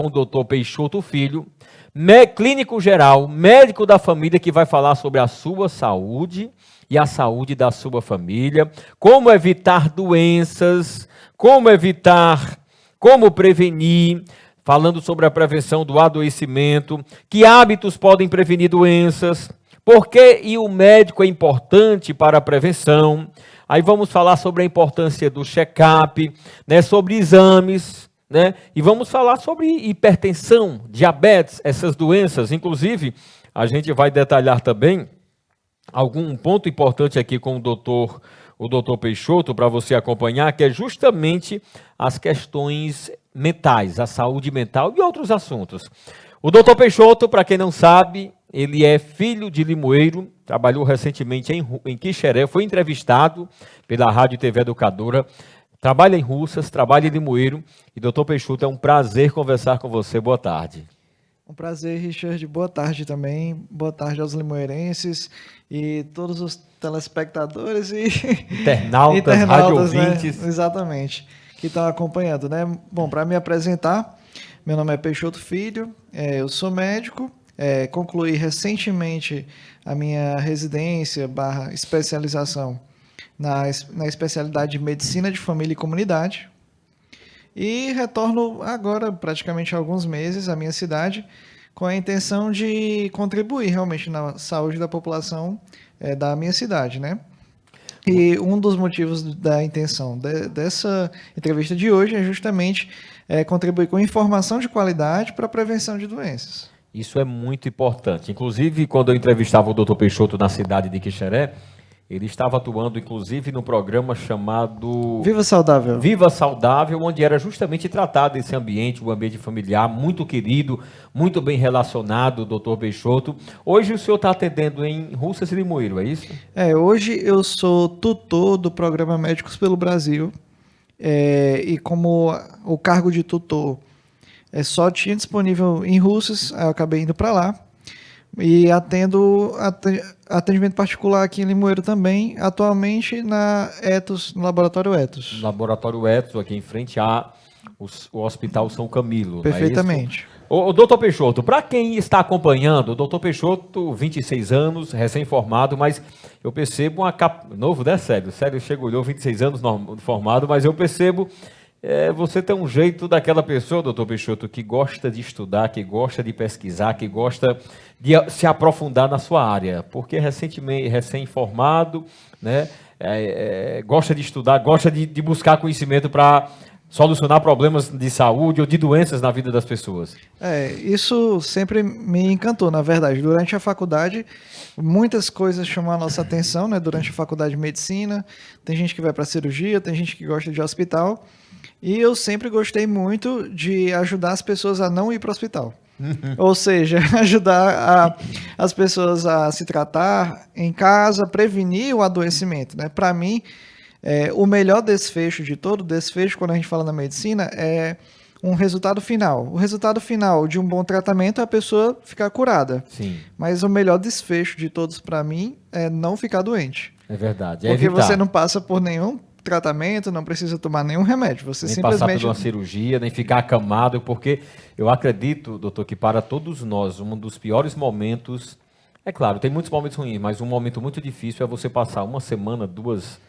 o Dr. Peixoto Filho, clínico geral, médico da família, que vai falar sobre a sua saúde e a saúde da sua família, como evitar doenças, como prevenir, falando sobre a prevenção do adoecimento, que hábitos podem prevenir doenças, por que e o médico é importante para a prevenção. Aí vamos falar sobre a importância do check-up, né, sobre exames, né, e vamos falar sobre hipertensão, diabetes, essas doenças. Inclusive, a gente vai detalhar também algum ponto importante aqui com o doutor Peixoto, para você acompanhar, que é justamente as questões mentais, a saúde mental e outros assuntos. O doutor Peixoto, para quem não sabe, ele é filho de limoeiro, trabalhou recentemente em Quixeré, foi entrevistado pela Rádio e TV Educadora, trabalha em Russas, trabalha em Limoeiro. E doutor Peixoto, é um prazer conversar com você. Boa tarde. Um prazer, Richard. Boa tarde também. Boa tarde aos limoeirenses e todos os telespectadores e internautas, rádio ouvintes. Né? Exatamente, que estão acompanhando, né? Bom, para me apresentar, meu nome é Peixoto Filho, eu sou médico, concluí recentemente a minha residência / especialização na especialidade de Medicina de Família e Comunidade. E retorno agora, praticamente há alguns meses, à minha cidade, com a intenção de contribuir realmente na saúde da população da minha cidade, né? E um dos motivos da intenção dessa entrevista de hoje é justamente contribuir com informação de qualidade para a prevenção de doenças. Isso é muito importante. Inclusive, quando eu entrevistava o doutor Peixoto na cidade de Quixeré, ele estava atuando, inclusive, no programa chamado Viva Saudável. Viva Saudável, onde era justamente tratado esse ambiente, o ambiente familiar, muito querido, muito bem relacionado, doutor Peixoto. Hoje o senhor está atendendo em Russas e Limoeiro, é isso? Hoje eu sou tutor do programa Médicos pelo Brasil, e como o cargo de tutor só tinha disponível em Russas, eu acabei indo para lá. E atendo atendimento particular aqui em Limoeiro também, atualmente na Etos, no Laboratório Etos. Laboratório Etos, aqui em frente ao Hospital São Camilo. Perfeitamente. O doutor Peixoto, para quem está acompanhando, o doutor Peixoto, 26 anos, recém-formado, mas eu percebo uma capa... Novo, né, Célio? Célio chegou, 26 anos formado, mas eu percebo... você tem um jeito daquela pessoa, doutor Peixoto, que gosta de estudar, que gosta de pesquisar, que gosta de se aprofundar na sua área, porque recém-formado, né, gosta de estudar, gosta de buscar conhecimento para solucionar problemas de saúde ou de doenças na vida das pessoas. Isso sempre me encantou, na verdade. Durante a faculdade, muitas coisas chamam a nossa atenção, né? Durante a faculdade de medicina, tem gente que vai para cirurgia, tem gente que gosta de hospital. E eu sempre gostei muito de ajudar as pessoas a não ir para o hospital. Ou seja, ajudar as pessoas a se tratar em casa, prevenir o adoecimento, né? Para mim, o melhor desfecho de todo desfecho, quando a gente fala na medicina, é um resultado final. O resultado final de um bom tratamento é a pessoa ficar curada. Sim. Mas o melhor desfecho de todos, para mim, é não ficar doente. É verdade. Porque evitar. Você não passa por nenhum tratamento, não precisa tomar nenhum remédio. Você nem simplesmente... passar por uma cirurgia, nem ficar acamado, porque eu acredito, doutor, que para todos nós, um dos piores momentos... É claro, tem muitos momentos ruins, mas um momento muito difícil é você passar uma semana, 2,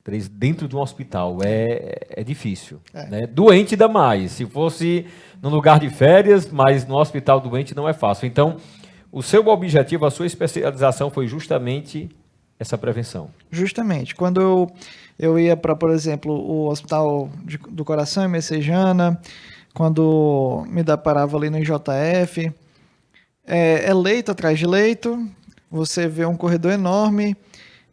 3, dentro de um hospital. É difícil. Né? Doente ainda mais. Se fosse num lugar de férias, mas no hospital doente não é fácil. Então, o seu objetivo, a sua especialização foi justamente essa prevenção. Justamente. Quando eu ia para, por exemplo, o Hospital do Coração em Messejana, quando me deparava ali no IJF, leito atrás de leito, você vê um corredor enorme,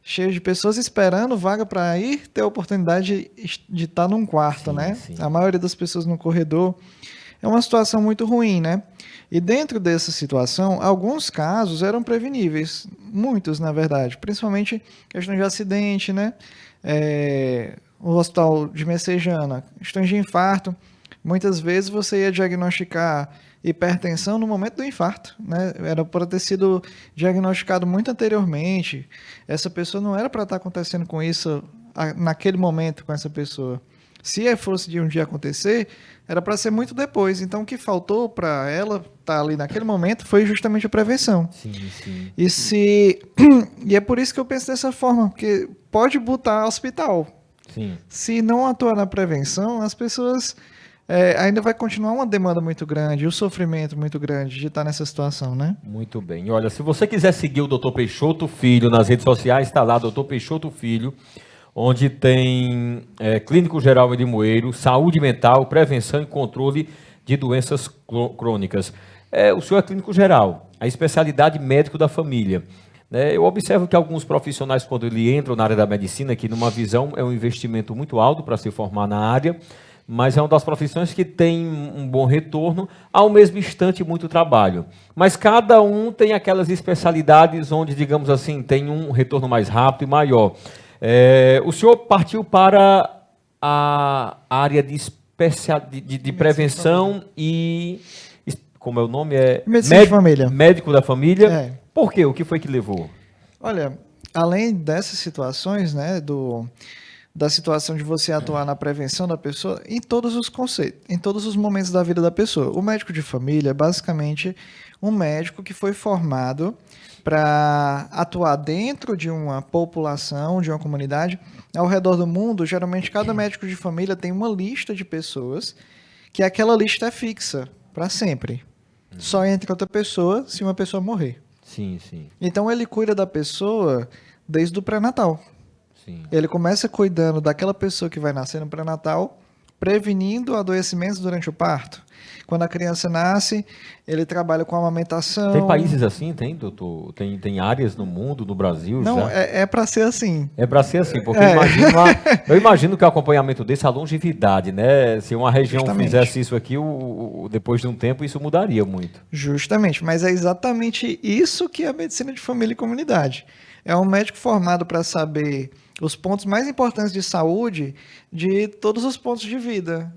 cheio de pessoas esperando vaga para ir ter a oportunidade de estar num quarto, né? Sim. A maioria das pessoas no corredor. É uma situação muito ruim, né? E dentro dessa situação, alguns casos eram preveníveis, muitos, na verdade, principalmente questão de acidente, né? O hospital de Messejana, questões de infarto. Muitas vezes você ia diagnosticar hipertensão no momento do infarto, né? Era para ter sido diagnosticado muito anteriormente. Essa pessoa não era para estar acontecendo com isso naquele momento com essa pessoa. Se fosse de um dia acontecer, era para ser muito depois. Então, o que faltou para ela estar ali naquele momento foi justamente a prevenção. Sim, sim. E se e é por isso que eu penso dessa forma, porque pode botar hospital. Sim. Se não atuar na prevenção, as pessoas ainda vai continuar uma demanda muito grande, o sofrimento muito grande de estar nessa situação, né? Muito bem. E olha, se você quiser seguir o Dr. Peixoto Filho nas redes sociais, está lá, Dr. Peixoto Filho, onde tem clínico geral em Limoeiro, saúde mental, prevenção e controle de doenças crônicas. O senhor é clínico geral, a especialidade médico da família. Né? Eu observo que alguns profissionais, quando eles entram na área da medicina, que numa visão é um investimento muito alto para se formar na área, mas é uma das profissões que tem um bom retorno, ao mesmo instante muito trabalho. Mas cada um tem aquelas especialidades onde, digamos assim, tem um retorno mais rápido e maior. O senhor partiu para a área de prevenção e, como é o nome? Medicina de família. Médico da família. É. Por quê? O que foi que levou? Olha, além dessas situações, né, da situação de você atuar na prevenção da pessoa em todos os conceitos, em todos os momentos da vida da pessoa. O médico de família é basicamente um médico que foi formado para atuar dentro de uma população, de uma comunidade. Ao redor do mundo, geralmente cada médico de família tem uma lista de pessoas que aquela lista é fixa para sempre. Só entra outra pessoa se uma pessoa morrer. Sim, sim. Então ele cuida da pessoa desde o pré-natal. Sim. Ele começa cuidando daquela pessoa que vai nascer no pré-natal, prevenindo adoecimentos durante o parto. Quando a criança nasce, ele trabalha com amamentação. Tem países assim, tem, doutor? Tem áreas no mundo, no Brasil? Não, já? é para ser assim. É para ser assim, porque eu imagino que o acompanhamento desse, a longevidade, né? Se uma região Justamente. fizesse isso aqui, depois de um tempo, isso mudaria muito. Justamente, mas é exatamente isso que é a medicina de família e comunidade. É um médico formado para saber os pontos mais importantes de saúde de todos os pontos de vida.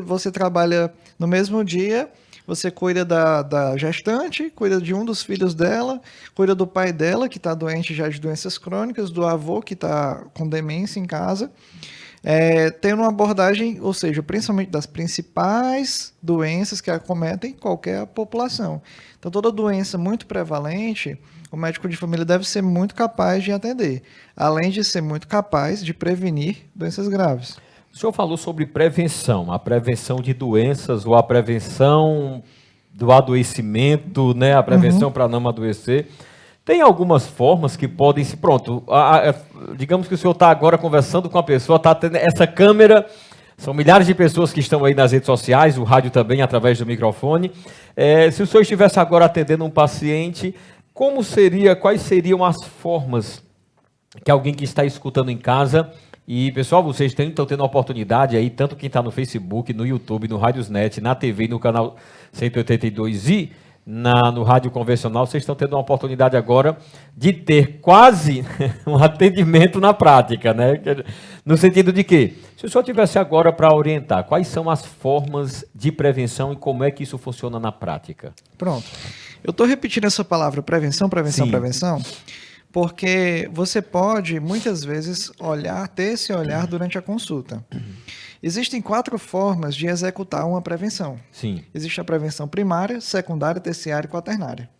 Você trabalha no mesmo dia, você cuida da gestante, cuida de um dos filhos dela, cuida do pai dela, que está doente já de doenças crônicas, do avô, que está com demência em casa. Tendo uma abordagem, ou seja, principalmente das principais doenças que acometem qualquer população. Então, toda doença muito prevalente, o médico de família deve ser muito capaz de atender, além de ser muito capaz de prevenir doenças graves. O senhor falou sobre prevenção, a prevenção de doenças ou a prevenção do adoecimento, né? A prevenção para não adoecer. Tem algumas formas que podem se... Pronto, digamos que o senhor está agora conversando com a pessoa, está tendo essa câmera, são milhares de pessoas que estão aí nas redes sociais, o rádio também, através do microfone. Se o senhor estivesse agora atendendo um paciente, quais seriam as formas que alguém que está escutando em casa... E, pessoal, vocês estão tendo a oportunidade aí, tanto quem está no Facebook, no YouTube, no Radiosnet, na TV, no canal 182 e no rádio convencional, vocês estão tendo uma oportunidade agora de ter quase um atendimento na prática, né? No sentido de que, se o senhor tivesse agora para orientar, quais são as formas de prevenção e como é que isso funciona na prática? Pronto. Eu estou repetindo essa palavra, prevenção, prevenção, Sim. prevenção, porque você pode, muitas vezes, ter esse olhar durante a consulta. Existem 4 formas de executar uma prevenção. Sim. Existe a prevenção primária, secundária, terciária e quaternária.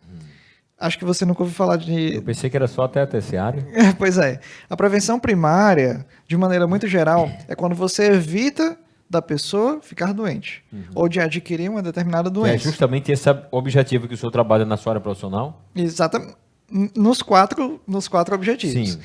Acho que você nunca ouviu falar de... Eu pensei que era só até a terciária. Pois é. A prevenção primária, de maneira muito geral, é quando você evita da pessoa ficar doente ou de adquirir uma determinada doença. É justamente esse objetivo que o senhor trabalha na sua área profissional? Exatamente. Nos quatro objetivos. Sim.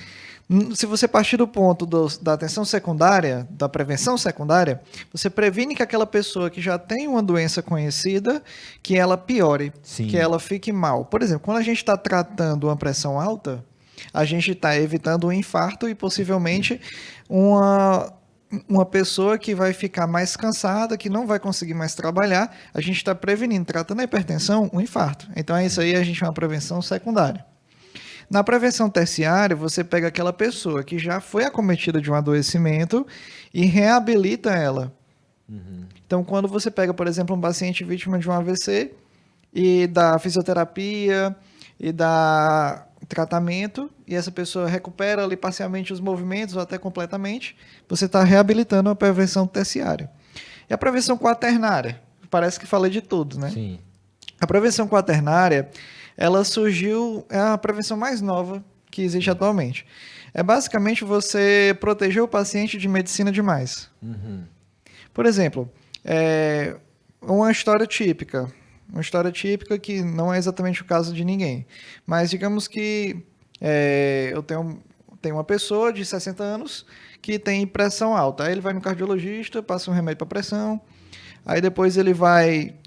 Se você partir do ponto da atenção secundária, da prevenção secundária, você previne que aquela pessoa que já tem uma doença conhecida, que ela piore, Sim. que ela fique mal. Por exemplo, quando a gente está tratando uma pressão alta, a gente está evitando um infarto e possivelmente uma pessoa que vai ficar mais cansada, que não vai conseguir mais trabalhar, a gente está prevenindo, tratando a hipertensão, um infarto. Então, isso aí a gente chama de prevenção secundária. Na prevenção terciária, você pega aquela pessoa que já foi acometida de um adoecimento e reabilita ela. Então, quando você pega, por exemplo, um paciente vítima de um AVC e dá fisioterapia e dá tratamento e essa pessoa recupera ali parcialmente os movimentos ou até completamente, você está reabilitando a prevenção terciária. E a prevenção quaternária? Parece que falei de tudo, né? Sim. A prevenção quaternária, ela surgiu, é a prevenção mais nova que existe atualmente. É basicamente você proteger o paciente de medicina demais. Por exemplo, uma história típica que não é exatamente o caso de ninguém, mas digamos que eu tenho uma pessoa de 60 anos que tem pressão alta, aí ele vai no cardiologista, passa um remédio para pressão, aí depois ele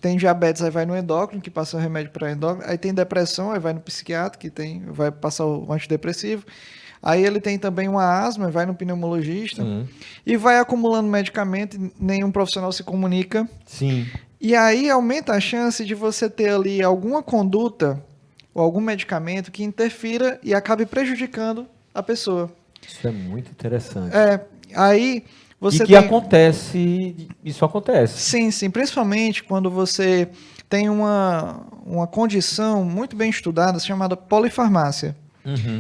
tem diabetes, aí vai no endócrino, que passa o remédio para endócrino, aí tem depressão, aí vai no psiquiatra, vai passar o antidepressivo, aí ele tem também uma asma, vai no pneumologista, e vai acumulando medicamento, e nenhum profissional se comunica. Sim. E aí aumenta a chance de você ter ali alguma conduta ou algum medicamento que interfira e acabe prejudicando a pessoa. Isso é muito interessante. Aí você isso acontece. Sim, sim, principalmente quando você tem uma condição muito bem estudada chamada polifarmácia,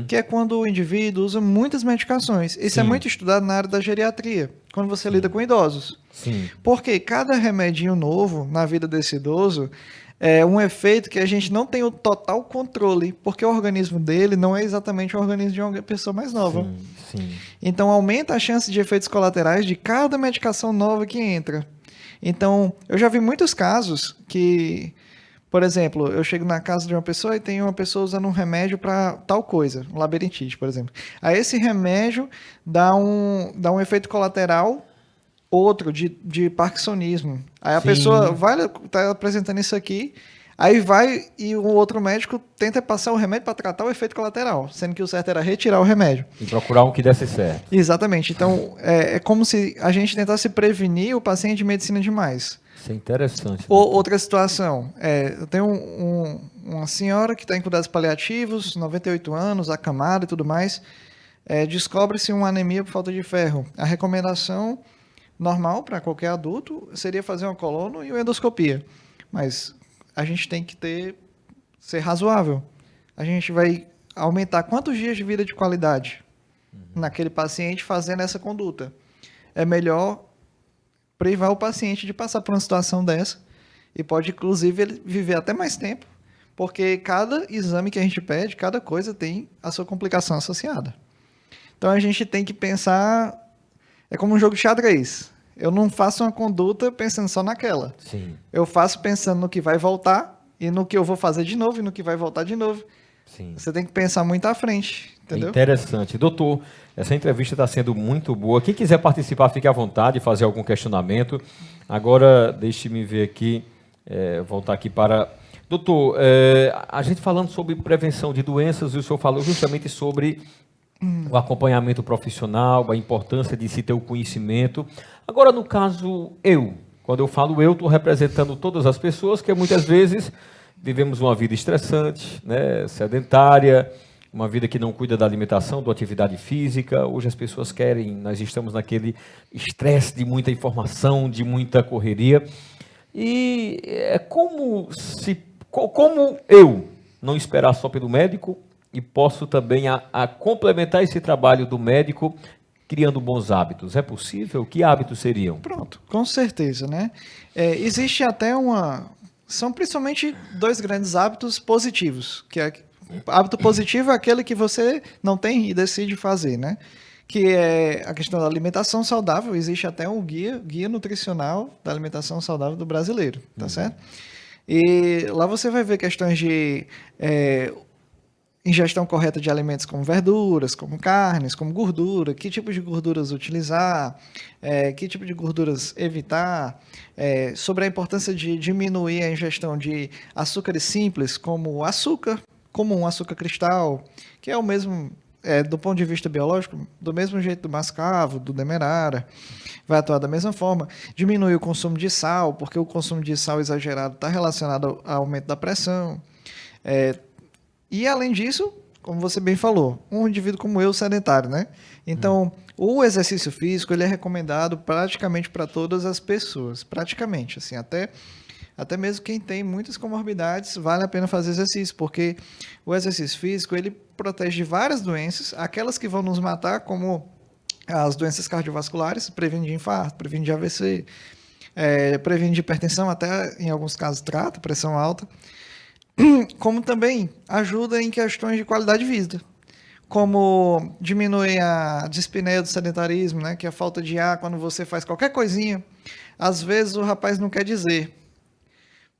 que é quando o indivíduo usa muitas medicações. Isso é muito estudado na área da geriatria, quando você lida com idosos. Sim. Porque cada remedinho novo na vida desse idoso é um efeito que a gente não tem o total controle, porque o organismo dele não é exatamente o organismo de uma pessoa mais nova. Sim. Então, aumenta a chance de efeitos colaterais de cada medicação nova que entra. Então, eu já vi muitos casos que, por exemplo, eu chego na casa de uma pessoa e tem uma pessoa usando um remédio para tal coisa, um labirintite, por exemplo. Aí esse remédio dá um efeito colateral outro de parkinsonismo. Aí a pessoa tá apresentando isso aqui, aí vai e o outro médico tenta passar o remédio para tratar o efeito colateral, sendo que o certo era retirar o remédio. E procurar um que desse certo. Exatamente. Então, é como se a gente tentasse prevenir o paciente de medicina demais. Isso é interessante. Outra situação, eu tenho uma senhora que está em cuidados paliativos, 98 anos, acamada e tudo mais, descobre-se uma anemia por falta de ferro. A recomendação normal para qualquer adulto seria fazer uma colono e uma endoscopia, mas a gente tem que ser razoável. A gente vai aumentar quantos dias de vida de qualidade naquele paciente fazendo essa conduta. É melhor privar o paciente de passar por uma situação dessa e pode, inclusive, ele viver até mais tempo, porque cada exame que a gente pede, cada coisa tem a sua complicação associada. Então, a gente tem que pensar... É como um jogo de xadrez. Eu não faço uma conduta pensando só naquela. Sim. Eu faço pensando no que vai voltar e no que eu vou fazer de novo e no que vai voltar de novo. Sim. Você tem que pensar muito à frente, entendeu? É interessante. Doutor, essa entrevista está sendo muito boa. Quem quiser participar, fique à vontade, fazer algum questionamento. Agora, deixe-me ver aqui, voltar aqui para... Doutor, a gente falando sobre prevenção de doenças, e o senhor falou justamente sobre o acompanhamento profissional, a importância de se ter o conhecimento. Agora, no caso, quando eu falo estou representando todas as pessoas que muitas vezes vivemos uma vida estressante, né, sedentária, uma vida que não cuida da alimentação, da atividade física. Hoje as pessoas nós estamos naquele estresse de muita informação, de muita correria. E como eu não esperar só pelo médico e posso também a complementar esse trabalho do médico criando bons hábitos. É possível? Que hábitos seriam? Pronto, com certeza, né? Existe até são principalmente dois grandes hábitos positivos, que hábito positivo é aquele que você não tem e decide fazer, né? Que é a questão da alimentação saudável. Existe até um guia nutricional da alimentação saudável do brasileiro, tá certo? E lá você vai ver questões de ingestão correta de alimentos como verduras, como carnes, como gordura, que tipo de gorduras utilizar, que tipo de gorduras evitar, sobre a importância de diminuir a ingestão de açúcares simples, como açúcar comum, açúcar cristal, que é o mesmo, do ponto de vista biológico, do mesmo jeito do mascavo, do demerara, vai atuar da mesma forma. Diminuir o consumo de sal, porque o consumo de sal exagerado está relacionado ao aumento da pressão. E, além disso, como você bem falou, um indivíduo como eu, sedentário, né? Então, o exercício físico, ele é recomendado praticamente para todas as pessoas. Praticamente, assim, até mesmo quem tem muitas comorbidades, vale a pena fazer exercício, porque o exercício físico, ele protege de várias doenças, aquelas que vão nos matar, como as doenças cardiovasculares, previne de infarto, previne de AVC, previne de hipertensão, até em alguns casos trata, pressão alta, como também ajuda em questões de qualidade de vida, como diminui a dispneia do sedentarismo, né, que é a falta de ar quando você faz qualquer coisinha. Às vezes o rapaz não quer dizer,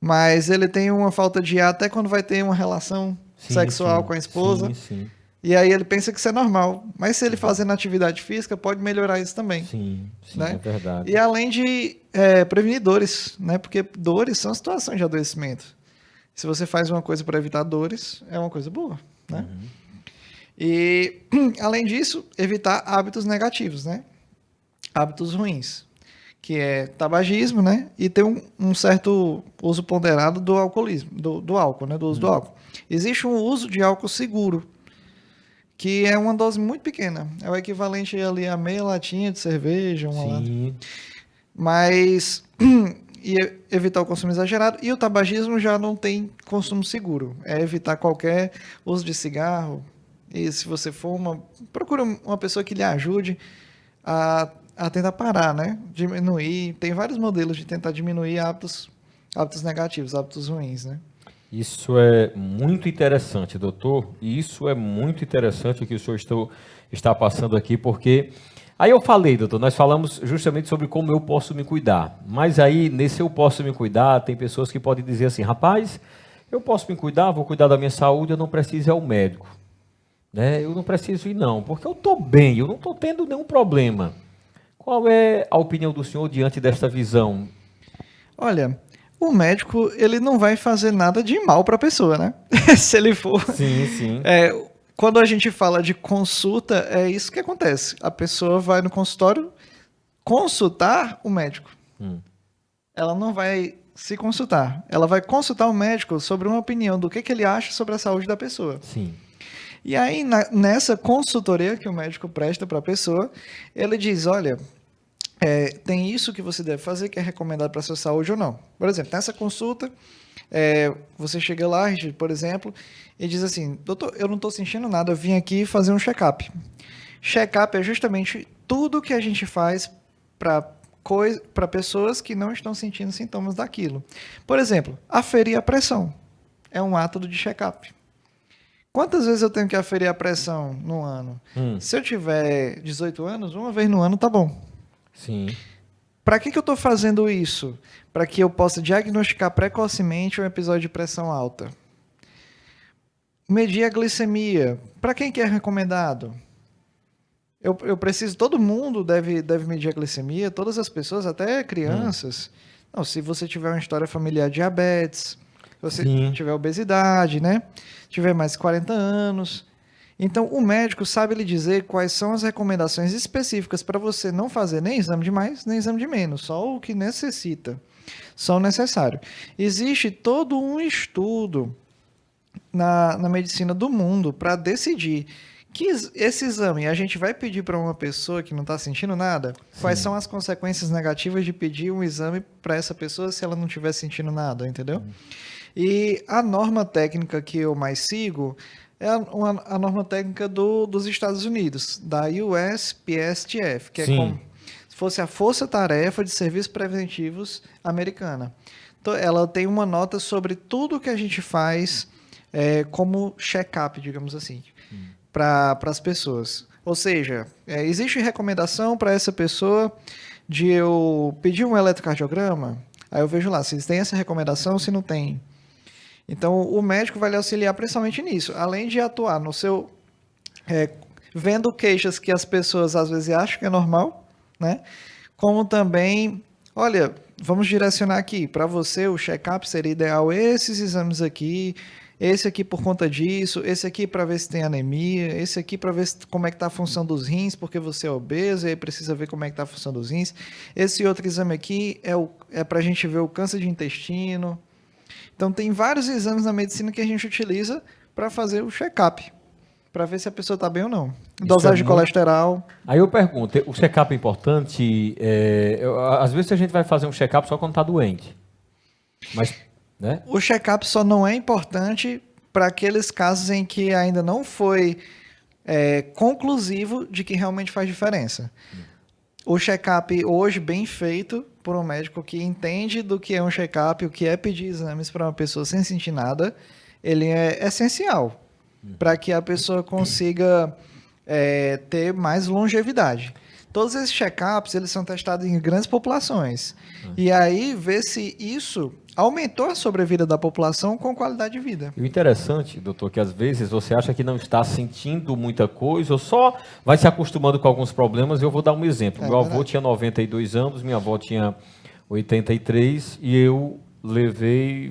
mas ele tem uma falta de ar até quando vai ter uma relação sexual com a esposa. Sim. E aí ele pensa que isso é normal. Mas se ele fazendo atividade física, pode melhorar isso também. Sim, Né? é verdade. E além de prevenir dores, né? Porque dores são situações de adoecimento. Se você faz uma coisa para evitar dores, é uma coisa boa, né? E, além disso, evitar hábitos negativos, né? Hábitos ruins, que é tabagismo, né? E ter um certo uso ponderado do alcoolismo, do álcool, né? Do uso do álcool. Existe um uso de álcool seguro, que é uma dose muito pequena. É o equivalente ali a meia latinha de cerveja, uma lata. Mas e evitar o consumo exagerado. E o tabagismo já não tem consumo seguro. É evitar qualquer uso de cigarro. E se você fuma, procura uma pessoa que lhe ajude a tentar parar, né? Diminuir. Tem vários modelos de tentar diminuir hábitos negativos, hábitos ruins, né? Isso é muito interessante, doutor. E isso é muito interessante o que o senhor está passando aqui, porque... Aí eu falei, doutor, nós falamos justamente sobre como eu posso me cuidar. Mas aí, nesse eu posso me cuidar, tem pessoas que podem dizer assim, rapaz, eu posso me cuidar, vou cuidar da minha saúde, eu não preciso ir ao médico. Né? Eu não preciso ir não, porque eu estou bem, eu não estou tendo nenhum problema. Qual é a opinião do senhor diante desta visão? Olha... O médico, ele não vai fazer nada de mal para a pessoa, né? Se ele for... Sim. Quando a gente fala de consulta, é isso que acontece. A pessoa vai no consultório consultar o médico. Ela não vai se consultar. Ela vai consultar o médico sobre uma opinião do que ele acha sobre a saúde da pessoa. Sim. E aí, nessa consultoria que o médico presta para a pessoa, ele diz, olha... tem isso que você deve fazer que é recomendado para a sua saúde ou não. Por exemplo, nessa consulta, você chega lá, por exemplo, e diz assim, doutor, eu não estou sentindo nada, eu vim aqui fazer um check-up. Check-up é justamente tudo que a gente faz para pessoas que não estão sentindo sintomas daquilo. Por exemplo, aferir a pressão é um ato de check-up. Quantas vezes eu tenho que aferir a pressão no ano? Se eu tiver 18 anos, uma vez no ano tá bom. Sim. Para que eu estou fazendo isso? Para que eu possa diagnosticar precocemente um episódio de pressão alta. Medir a glicemia. Para quem que é recomendado? Eu preciso, todo mundo deve medir a glicemia, todas as pessoas, até crianças. Não, se você tiver uma história familiar de diabetes, se você tiver obesidade, né? Tiver mais de 40 anos... Então, o médico sabe lhe dizer quais são as recomendações específicas para você não fazer nem exame de mais, nem exame de menos, só o que necessita, só o necessário. Existe todo um estudo na medicina do mundo para decidir que esse exame a gente vai pedir para uma pessoa que não está sentindo nada, quais são as consequências negativas de pedir um exame para essa pessoa se ela não estiver sentindo nada, entendeu? E a norma técnica que eu mais sigo é a norma técnica dos Estados Unidos, da USPSTF, que é como se fosse a Força Tarefa de Serviços Preventivos americana. Então, ela tem uma nota sobre tudo que a gente faz como check-up, digamos assim, para as pessoas. Ou seja, existe recomendação para essa pessoa de eu pedir um eletrocardiograma, aí eu vejo lá se tem essa recomendação ou se não tem. Então, o médico vai lhe auxiliar principalmente nisso, além de atuar no seu... vendo queixas que as pessoas às vezes acham que é normal, né? Como também, olha, vamos direcionar aqui, para você o check-up seria ideal esses exames aqui, esse aqui por conta disso, esse aqui para ver se tem anemia, esse aqui para ver como é que está a função dos rins, porque você é obeso e aí precisa ver como é que está a função dos rins. Esse outro exame aqui é para a gente ver o câncer de intestino. Então, tem vários exames na medicina que a gente utiliza para fazer o check-up, para ver se a pessoa está bem ou não. Dosagem de colesterol. Aí eu pergunto, o check-up é importante? Às vezes a gente vai fazer um check-up só quando está doente. Mas, né? O check-up só não é importante para aqueles casos em que ainda não foi conclusivo de que realmente faz diferença. O check-up hoje bem feito por um médico que entende do que é um check-up, o que é pedir exames para uma pessoa sem sentir nada, ele é essencial para que a pessoa consiga ter mais longevidade. Todos esses check-ups, eles são testados em grandes populações. E aí, ver se isso aumentou a sobrevida da população com qualidade de vida. E o interessante, doutor, que às vezes você acha que não está sentindo muita coisa, ou só vai se acostumando com alguns problemas. Eu vou dar um exemplo. Meu avô tinha 92 anos, minha avó tinha 83, e eu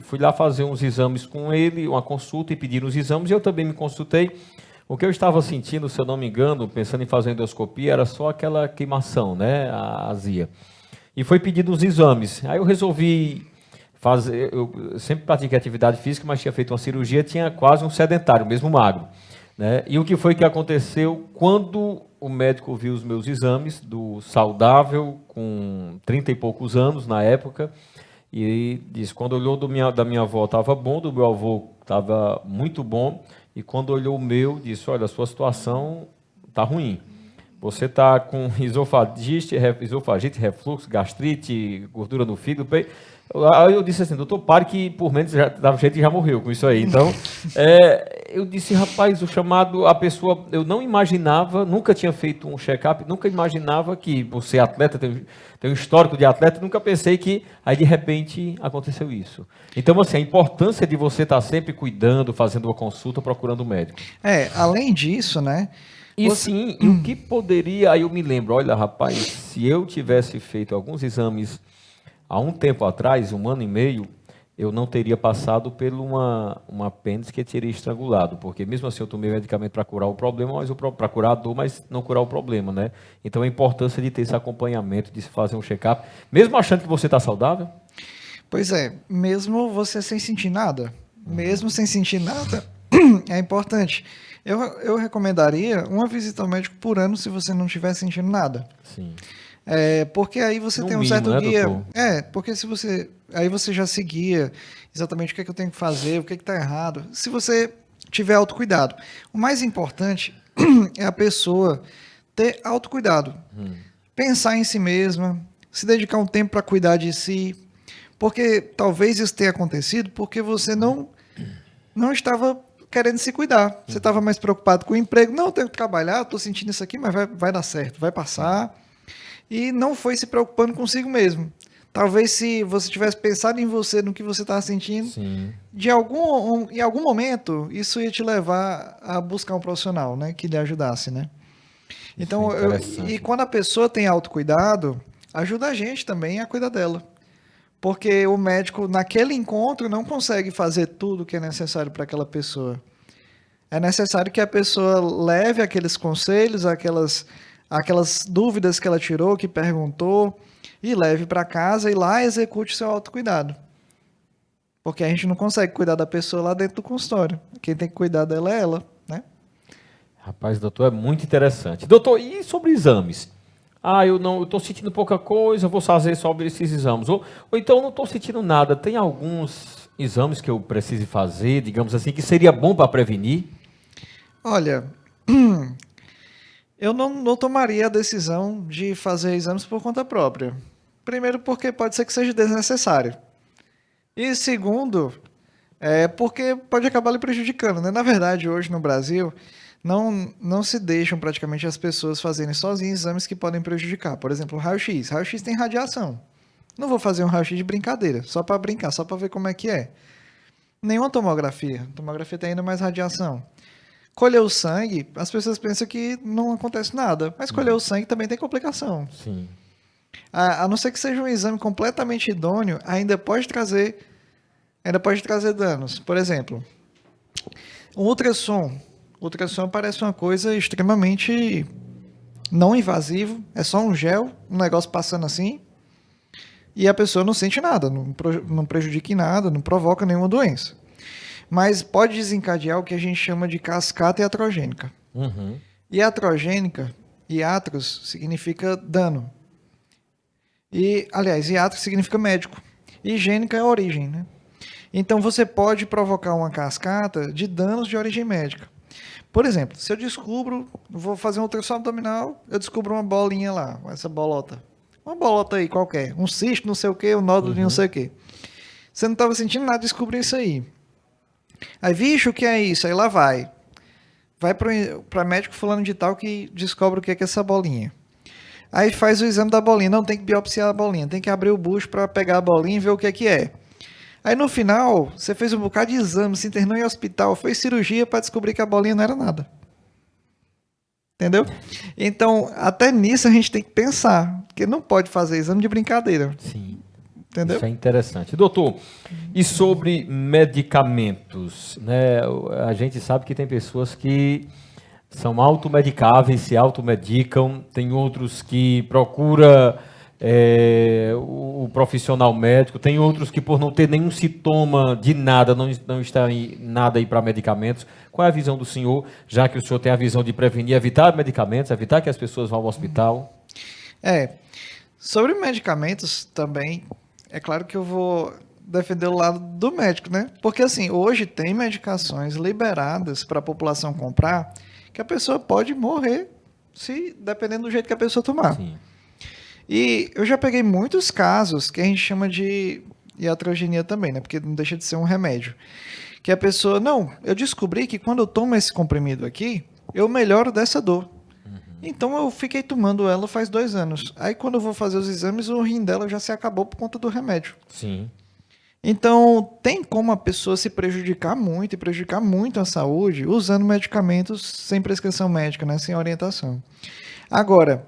fui lá fazer uns exames com ele, uma consulta, e pediram os exames, e eu também me consultei. O que eu estava sentindo, se eu não me engano, pensando em fazer endoscopia, era só aquela queimação, né, a azia. E foi pedido os exames. Aí eu resolvi fazer, eu sempre pratiquei atividade física, mas tinha feito uma cirurgia, tinha quase um sedentário, mesmo magro, né? E o que foi que aconteceu quando o médico viu os meus exames, do saudável, com 30 e poucos anos na época, e disse, quando olhou da minha avó estava bom, do meu avô estava muito bom, e quando olhou o meu, disse, olha, a sua situação está ruim. Você está com esofagite, refluxo, gastrite, gordura no fígado. Aí eu disse assim, doutor, pare que por menos da gente já morreu com isso aí. Então, eu disse, rapaz, a pessoa, eu não imaginava, nunca tinha feito um check-up, nunca imaginava que você atleta, tem um histórico de atleta, nunca pensei que aí de repente aconteceu isso. Então, assim, a importância de você estar sempre cuidando, fazendo uma consulta, procurando um médico. Além disso, né? E sim, e o que poderia, aí eu me lembro, olha rapaz, se eu tivesse feito alguns exames há um tempo atrás, 1 ano e meio, eu não teria passado por uma apêndice que teria estrangulado, porque mesmo assim eu tomei medicamento para curar o problema, para curar a dor, mas não curar o problema, né? Então a importância de ter esse acompanhamento, de se fazer um check-up, mesmo achando que você está saudável? Pois é, mesmo você sem sentir nada, é importante. Eu recomendaria uma visita ao médico por ano se você não estiver sentindo nada. Sim. Porque aí você No tem um mínimo, certo né, guia. doutor? Porque aí você já se guia exatamente o que é que eu tenho que fazer, o que é que está errado. Se você tiver autocuidado. O mais importante é a pessoa ter autocuidado. Pensar em si mesma, se dedicar um tempo para cuidar de si. Porque talvez isso tenha acontecido porque você não estava querendo se cuidar. Você estava mais preocupado com o emprego. Não, eu tenho que trabalhar, estou sentindo isso aqui, mas vai dar certo, vai passar. E não foi se preocupando consigo mesmo. Talvez se você tivesse pensado em você, no que você estava sentindo, Sim. em algum momento, isso ia te levar a buscar um profissional, né, que lhe ajudasse, né? Então, e quando a pessoa tem autocuidado, ajuda a gente também a cuidar dela. Porque o médico, naquele encontro, não consegue fazer tudo o que é necessário para aquela pessoa. É necessário que a pessoa leve aqueles conselhos, aquelas dúvidas que ela tirou, que perguntou, e leve para casa e lá execute seu autocuidado. Porque a gente não consegue cuidar da pessoa lá dentro do consultório. Quem tem que cuidar dela é ela, né? Rapaz, doutor, é muito interessante. Doutor, e sobre exames? Eu estou sentindo pouca coisa, vou fazer sobre esses exames. Ou então não estou sentindo nada. Tem alguns exames que eu precise fazer, digamos assim, que seria bom para prevenir? Olha, eu não tomaria a decisão de fazer exames por conta própria. Primeiro, porque pode ser que seja desnecessário. E segundo, porque pode acabar lhe prejudicando, né? Na verdade, hoje no Brasil, não se deixam praticamente as pessoas fazerem sozinhas exames que podem prejudicar. Por exemplo, o raio-x. Raio-x tem radiação. Não vou fazer um raio-x de brincadeira, só para brincar, só para ver como é que é. Nenhuma tomografia. Tomografia tem ainda mais radiação. Colher o sangue, as pessoas pensam que não acontece nada, mas colher o sangue também tem complicação. Sim. A não ser que seja um exame completamente idôneo, ainda pode trazer danos. Por exemplo, um ultrassom. O ultrassom parece uma coisa extremamente não invasivo, é só um gel, um negócio passando assim, e a pessoa não sente nada, não prejudica em nada, não provoca nenhuma doença. Mas pode desencadear o que a gente chama de cascata iatrogênica. Uhum. Iatrogênica, iatros significa dano. Aliás, iatro significa médico. E gênica é a origem, né? Então você pode provocar uma cascata de danos de origem médica. Por exemplo, se eu descubro, vou fazer um ultrassom abdominal, eu descubro uma bolinha lá, essa bolota. Uma bolota aí qualquer, um cisto, não sei o que, um nódulo de não sei o que. Você não estava sentindo nada, descobriu isso aí. Aí, vixe, o que é isso? Aí lá vai. Vai para médico fulano de tal que descobre o que é essa bolinha. Aí faz o exame da bolinha. Não tem que biopsiar a bolinha, tem que abrir o bucho para pegar a bolinha e ver o que é. Aí no final, você fez um bocado de exame, se internou em hospital, fez cirurgia para descobrir que a bolinha não era nada. Entendeu? Então, até nisso a gente tem que pensar, porque não pode fazer exame de brincadeira. Sim. Entendeu? Isso é interessante. Doutor, e sobre medicamentos? Né? A gente sabe que tem pessoas que são automedicáveis, se automedicam, tem outros que procuram o profissional médico, tem outros que por não ter nenhum sintoma de nada, não está em nada aí para medicamentos. Qual é a visão do senhor, já que o senhor tem a visão de prevenir, evitar medicamentos, evitar que as pessoas vão ao hospital? Sobre medicamentos também, é claro que eu vou defender o lado do médico, né? Porque assim, hoje tem medicações liberadas para a população comprar que a pessoa pode morrer, se dependendo do jeito que a pessoa tomar. Sim. E eu já peguei muitos casos que a gente chama de iatrogenia também, né? Porque não deixa de ser um remédio. Que a pessoa, não, eu descobri que quando eu tomo esse comprimido aqui, eu melhoro dessa dor. Então eu fiquei tomando ela faz 2 anos. Aí quando eu vou fazer os exames, o rim dela já se acabou por conta do remédio. Sim. Então tem como a pessoa se prejudicar muito e prejudicar muito a saúde usando medicamentos sem prescrição médica, né? Sem orientação. Agora,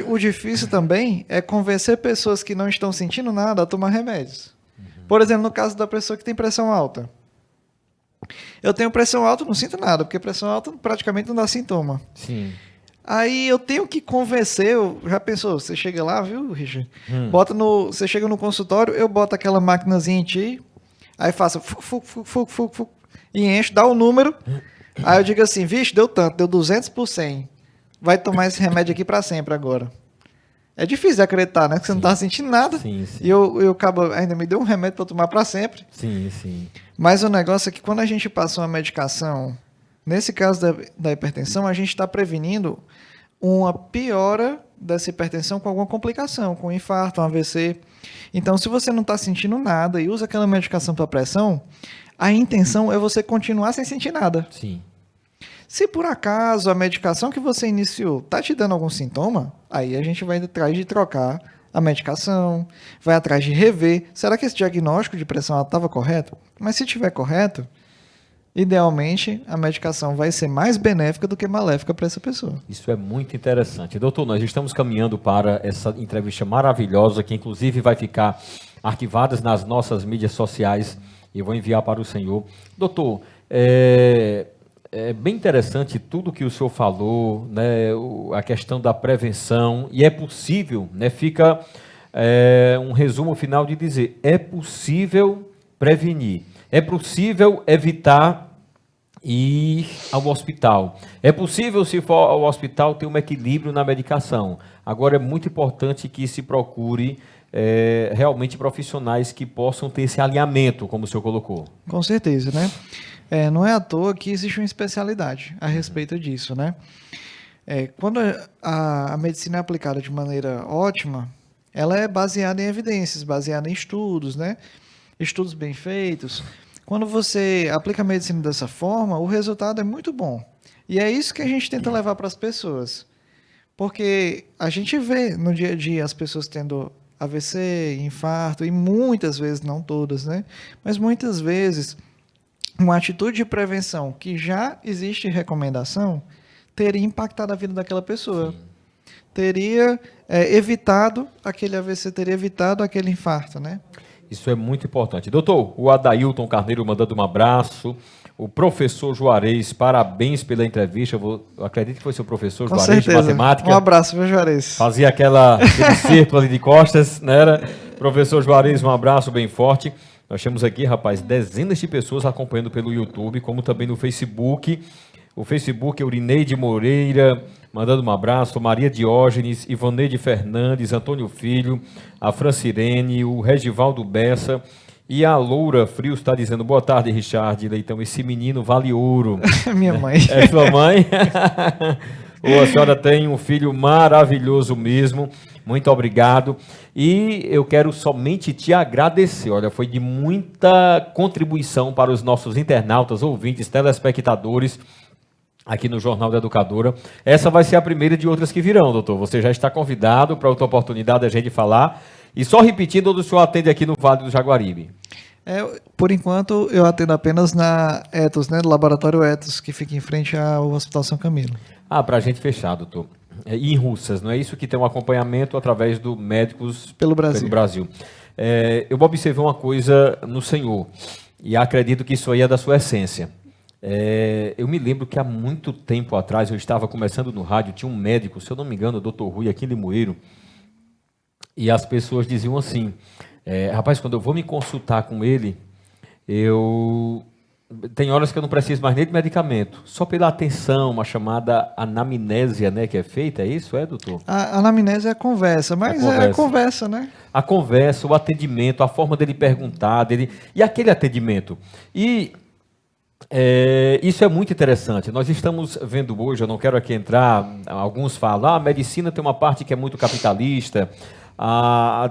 o difícil também é convencer pessoas que não estão sentindo nada a tomar remédios. Por exemplo, no caso da pessoa que tem pressão alta. Eu tenho pressão alta, não sinto nada, porque pressão alta praticamente não dá sintoma. Sim. Aí eu tenho que convencer, já pensou, você chega lá, viu, Richard? Você chega no consultório, eu boto aquela maquinazinha em ti, aí faço e encho, dá o número, aí eu digo assim, vixe, deu tanto, deu 200 por 100, vai tomar esse remédio aqui pra sempre agora. É difícil de acreditar, né, que você não tá sentindo nada, Sim, sim. e eu acabo, ainda me deu um remédio pra tomar pra sempre. Sim, sim. Mas o negócio é que quando a gente passa uma medicação, nesse caso da hipertensão, a gente está prevenindo uma piora dessa hipertensão com alguma complicação, com infarto, um AVC. Então, se você não está sentindo nada e usa aquela medicação para pressão, a intenção é você continuar sem sentir nada. Sim. Se por acaso a medicação que você iniciou está te dando algum sintoma, aí a gente vai atrás de trocar a medicação, vai atrás de rever. Será que esse diagnóstico de pressão alta estava correto? Mas se estiver correto, idealmente, a medicação vai ser mais benéfica do que maléfica para essa pessoa. Isso é muito interessante. Doutor, nós estamos caminhando para essa entrevista maravilhosa, que inclusive vai ficar arquivada nas nossas mídias sociais, e eu vou enviar para o senhor. Doutor, é bem interessante tudo que o senhor falou, né, a questão da prevenção, e é possível, né, fica um resumo final de dizer, é possível prevenir. É possível evitar ir ao hospital. É possível, se for ao hospital, ter um equilíbrio na medicação. Agora, é muito importante que se procure realmente profissionais que possam ter esse alinhamento, como o senhor colocou. Com certeza, né? Não é à toa que existe uma especialidade a respeito disso, né? Quando a medicina é aplicada de maneira ótima, ela é baseada em evidências, baseada em estudos, né? Estudos bem feitos. Quando você aplica a medicina dessa forma, o resultado é muito bom. E é isso que a gente tenta levar para as pessoas. Porque a gente vê no dia a dia as pessoas tendo AVC, infarto, e muitas vezes, não todas, né? Mas muitas vezes, uma atitude de prevenção que já existe recomendação teria impactado a vida daquela pessoa. Sim. Teria evitado aquele AVC, teria evitado aquele infarto, né? Isso é muito importante. Doutor, o Adailton Carneiro mandando um abraço. O professor Juarez, parabéns pela entrevista. Eu acredito que foi seu professor Com Juarez certeza. De matemática. Um abraço, meu Juarez. Fazia aquele círculo ali de costas, né? Professor Juarez, um abraço bem forte. Nós temos aqui, rapaz, dezenas de pessoas acompanhando pelo YouTube, como também no Facebook. O Facebook é Urineide Moreira, mandando um abraço. Maria Diógenes, Ivaneide Fernandes, Antônio Filho, a Francirene, o Regivaldo Bessa. E a Loura Frios está dizendo, boa tarde, Richard Leitão, esse menino vale ouro. Minha mãe. É sua mãe? Ô, a senhora tem um filho maravilhoso mesmo, muito obrigado. E eu quero somente te agradecer, olha, foi de muita contribuição para os nossos internautas, ouvintes, telespectadores, aqui no Jornal da Educadora. Essa vai ser a primeira de outras que virão, doutor. Você já está convidado para outra oportunidade a gente falar. E só repetindo, onde o senhor atende aqui no Vale do Jaguaribe? Por enquanto, eu atendo apenas na Etos, né, do Laboratório Etos, que fica em frente ao Hospital São Camilo. Para a gente fechar, doutor. E em Russas, não é isso que tem um acompanhamento através do Médicos Pelo Brasil. Eu observei uma coisa no senhor, e acredito que isso aí é da sua essência. Eu me lembro que há muito tempo atrás, eu estava começando no rádio, tinha um médico, se eu não me engano, o doutor Rui, aqui em Limoeiro, e as pessoas diziam assim, rapaz, quando eu vou me consultar com ele, tem horas que eu não preciso mais nem de medicamento, só pela atenção, uma chamada anamnésia, né, que é feita, é isso, doutor? A anamnésia é a conversa, mas é a conversa, né? A conversa, o atendimento, a forma dele perguntar, e aquele atendimento. E isso é muito interessante. Nós estamos vendo hoje, eu não quero aqui entrar, alguns falam, a medicina tem uma parte que é muito capitalista,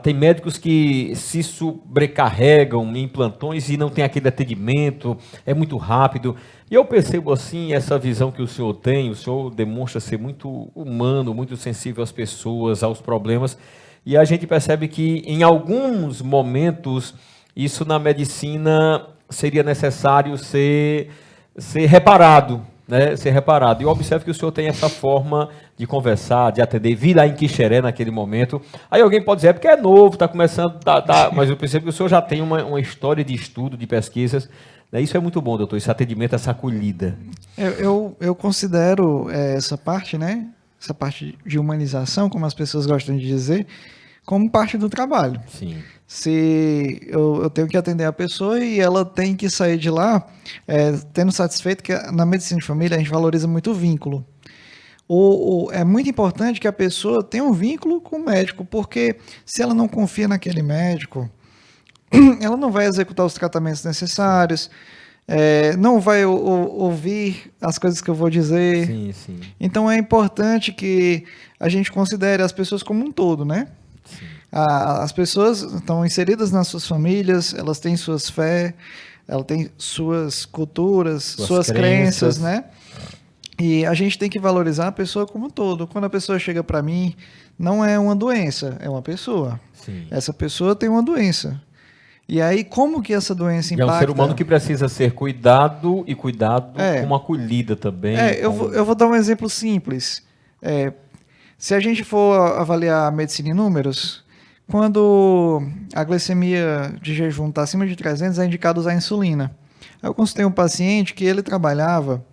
tem médicos que se sobrecarregam em plantões e não tem aquele atendimento, é muito rápido. E eu percebo assim, essa visão que o senhor tem, o senhor demonstra ser muito humano, muito sensível às pessoas, aos problemas, e a gente percebe que em alguns momentos isso na medicina seria necessário ser reparado, né? Ser reparado. E eu observo que o senhor tem essa forma de conversar, de atender, vir lá em Quixeré naquele momento. Aí alguém pode dizer, porque é novo, está começando, mas eu percebo que o senhor já tem uma história de estudo, de pesquisas. Né? Isso é muito bom, doutor, esse atendimento, essa acolhida. Eu considero essa parte, né? Essa parte de humanização, como as pessoas gostam de dizer, como parte do trabalho. Sim. Se eu tenho que atender a pessoa e ela tem que sair de lá tendo satisfeito, que na medicina de família a gente valoriza muito o vínculo. É muito importante que a pessoa tenha um vínculo com o médico, porque se ela não confia naquele médico, ela não vai executar os tratamentos necessários, não vai ouvir as coisas que eu vou dizer. Sim, sim. Então é importante que a gente considere as pessoas como um todo, né? Sim. As pessoas estão inseridas nas suas famílias, elas têm suas fé, elas têm suas culturas, suas crenças, né? E a gente tem que valorizar a pessoa como um todo. Quando a pessoa chega para mim, não é uma doença, é uma pessoa. Sim. Essa pessoa tem uma doença. E aí, como que essa doença impacta? É um ser humano que precisa ser cuidado e cuidado com acolhida também. Eu vou dar um exemplo simples. Se a gente for avaliar a medicina em números, quando a glicemia de jejum está acima de 300, é indicado usar insulina. Eu consultei um paciente que ele trabalhava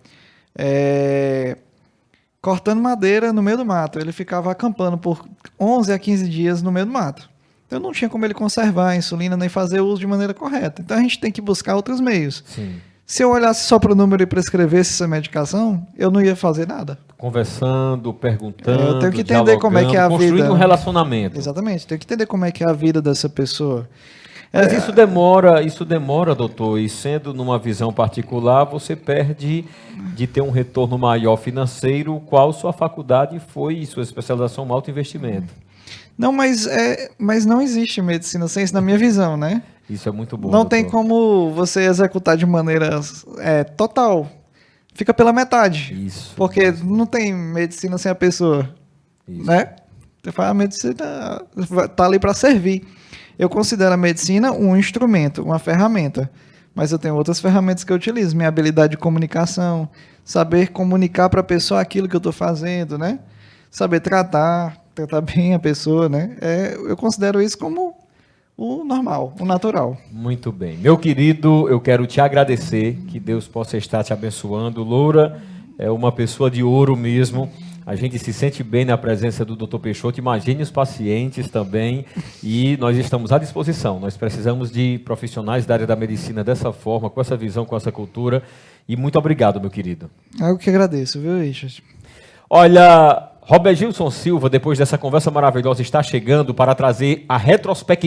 cortando madeira no meio do mato. Ele ficava acampando por 11 a 15 dias no meio do mato. Então não tinha como ele conservar a insulina nem fazer o uso de maneira correta. Então a gente tem que buscar outros meios. Sim. Se eu olhasse só para o número e prescrevesse essa medicação, eu não ia fazer nada. Conversando, perguntando, eu tenho que entender como é que é a vida. Construindo um relacionamento. Exatamente. Tenho que entender como é que é a vida dessa pessoa. Mas isso demora, doutor, e sendo numa visão particular, você perde de ter um retorno maior financeiro, qual sua faculdade foi e sua especialização um alto investimento. Não, mas não existe medicina sem isso na minha visão, né? Isso é muito bom. Não doutor. tem como você executar de maneira total. Fica pela metade. Isso. Porque não tem medicina sem a pessoa. Isso. Né? Você faz a medicina, tá ali para servir. Eu considero a medicina um instrumento, uma ferramenta. Mas eu tenho outras ferramentas que eu utilizo. Minha habilidade de comunicação, saber comunicar para a pessoa aquilo que eu estou fazendo, né? Saber tratar bem a pessoa, né? Eu considero isso como o normal, o natural. Muito bem. Meu querido, eu quero te agradecer, que Deus possa estar te abençoando. Loura é uma pessoa de ouro mesmo. A gente se sente bem na presença do Dr. Peixoto. Imagine os pacientes também. E nós estamos à disposição. Nós precisamos de profissionais da área da medicina dessa forma, com essa visão, com essa cultura. E muito obrigado, meu querido. Eu que agradeço, viu, Richard? Olha, Robert Gilson Silva, depois dessa conversa maravilhosa, está chegando para trazer a retrospectiva